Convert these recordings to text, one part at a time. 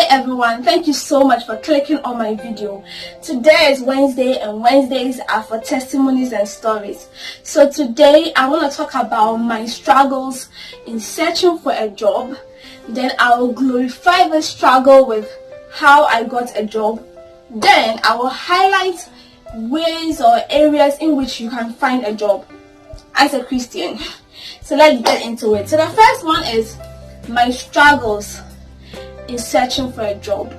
everyone, thank you so much for clicking on my video. Today is Wednesday and Wednesdays are for testimonies and stories. So today I want to talk about my struggles in searching for a job. Then I will glorify the struggle with how I got a job. Then I will highlight ways or areas in which you can find a job as a Christian. So let's get into it. So the first one is my struggles in searching for a job.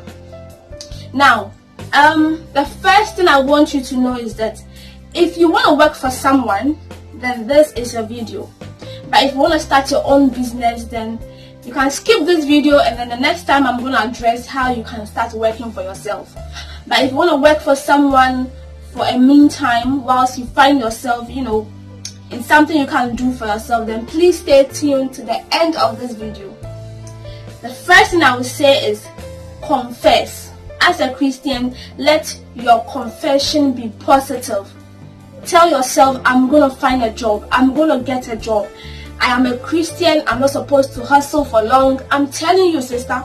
Now, the first thing I want you to know is that if you want to work for someone, then this is your video. But if you want to start your own business, then you can skip this video, and then the next time I'm going to address how you can start working for yourself. But if you want to work for someone for a meantime whilst you find yourself, in something you can do for yourself, then please stay tuned to the end of this video. The first thing I would say is confess. As a Christian, let your confession be positive. Tell yourself, I'm going to find a job. I'm going to get a job. I am a Christian. I'm not supposed to hustle for long. I'm telling you, sister.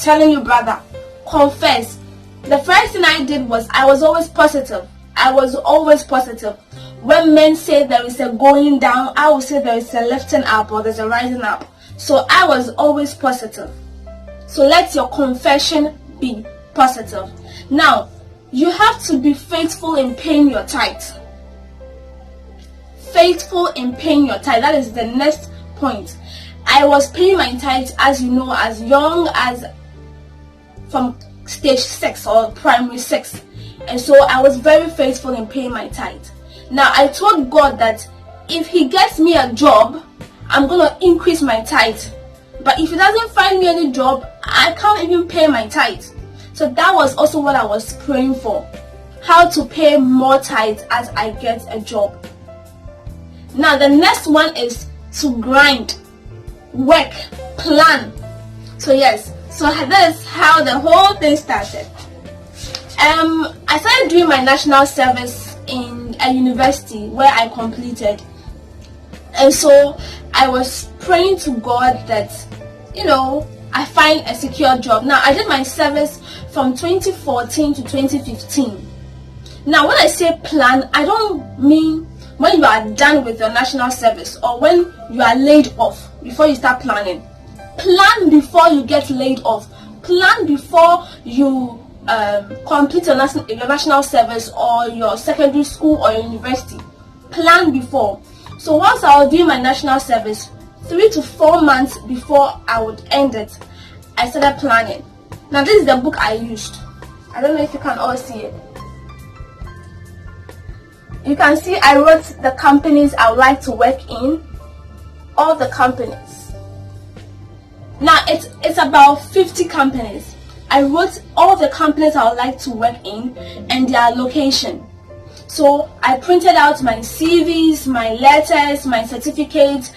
Telling you, brother. Confess. The first thing I did was I was always positive. I was always positive. When men say there is a going down, I will say there is a lifting up or there's a rising up. So I was always positive. So let your confession be positive. Now, you have to be faithful in paying your tithe. Faithful in paying your tithe. That is the next point. I was paying my tithe, as you know, as young as from stage 6 or primary 6. And so I was very faithful in paying my tithe. Now, I told God that if He gets me a job, I'm going to increase my tithe. But if He doesn't find me any job, I can't even pay my tithe. So that was also what I was praying for. How to pay more tithe as I get a job. Now the next one is to grind, work, plan. So yes, so that is how the whole thing started. I started doing my national service in a university where I completed. And so I was praying to God that, I find a secure job. Now, I did my service from 2014 to 2015. Now, when I say plan, I don't mean when you are done with your national service or when you are laid off before you start planning. Plan before you get laid off. Plan before you complete your national service or your secondary school or your university. Plan before. So once I was doing my national service, 3 to 4 months before I would end it, I started planning. Now this is the book I used. I don't know if you can all see it. You can see I wrote the companies I would like to work in. All the companies. Now it's about 50 companies. I wrote all the companies I would like to work in and their location. So I printed out my CVs, my letters, my certificates,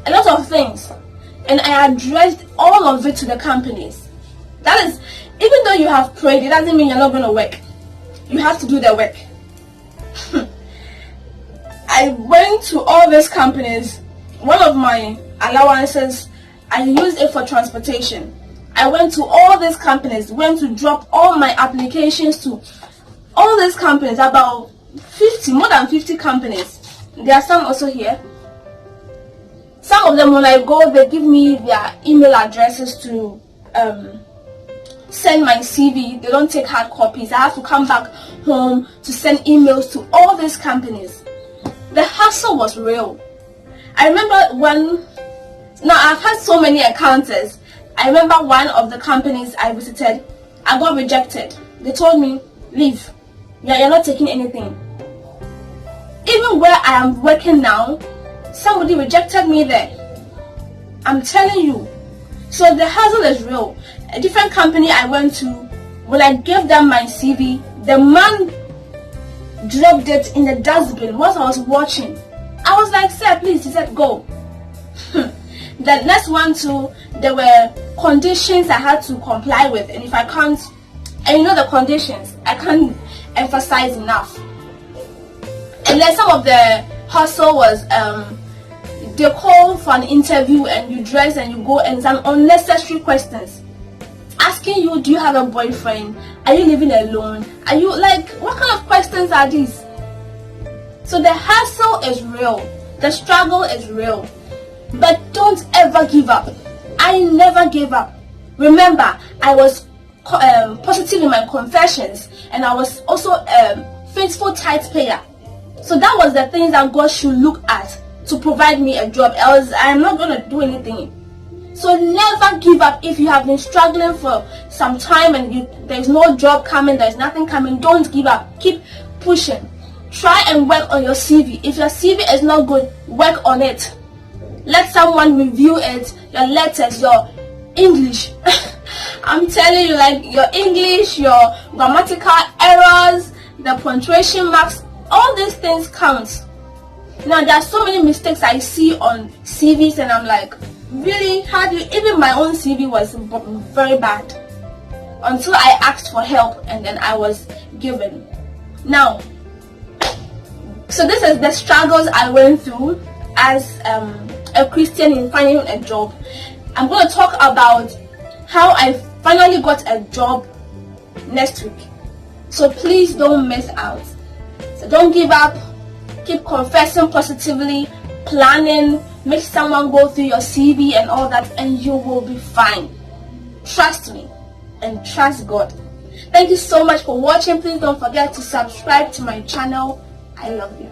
a lot of things, and I addressed all of it to the companies. That is, even though you have prayed, it doesn't mean you're not going to work. You have to do the work. I went to all these companies. One of my allowances, I used it for transportation. I went to all these companies, went to drop all my applications to all these companies, about 50, more than 50 companies. There are some also here. Some of them, when I go, they give me their email addresses to send my CV. They don't take hard copies. I have to come back home to send emails to all these companies. The hustle was real. I remember now I've had so many encounters. I remember one of the companies I visited, I got rejected. They told me, leave. You're not taking anything. Even where I am working now, somebody rejected me there. I'm telling you. So the hustle is real. A different company I went to, when I gave them my CV, the man dropped it in the dustbin whilst I was watching. I was like, sir, please. He said, go. The next one too, there were conditions I had to comply with, and if I can't, and the conditions, I can't emphasize enough. And then some of the hustle was they call for an interview and you dress and you go and some unnecessary questions. asking you, do you have a boyfriend? Are you living alone? Are you like, what kind of questions are these? So the hassle is real, the struggle is real, but don't ever give up. I never gave up. Remember, I was positive in my confessions, and I was also faithful tithe payer. So that was the things that God should look at to provide me a job, else I am not going to do anything. So never give up. If you have been struggling for some time and there's no job coming, there's nothing coming, don't give up. Keep pushing. Try and work on your CV. If your CV is not good, work on it. Let someone review it, your letters, your English. I'm telling you, like your English, your grammatical errors, the punctuation marks, all these things count. Now there are so many mistakes I see on CVs, and I'm like, really? How do you, even my own CV was very bad until I asked for help, and then I was given. Now, so this is the struggles I went through as a Christian in finding a job. I'm going to talk about how I finally got a job next week. So please don't miss out. So don't give up. Keep confessing positively, planning, make someone go through your CV and all that, and you will be fine. Trust me and trust God. Thank you so much for watching. Please don't forget to subscribe to my channel. I love you.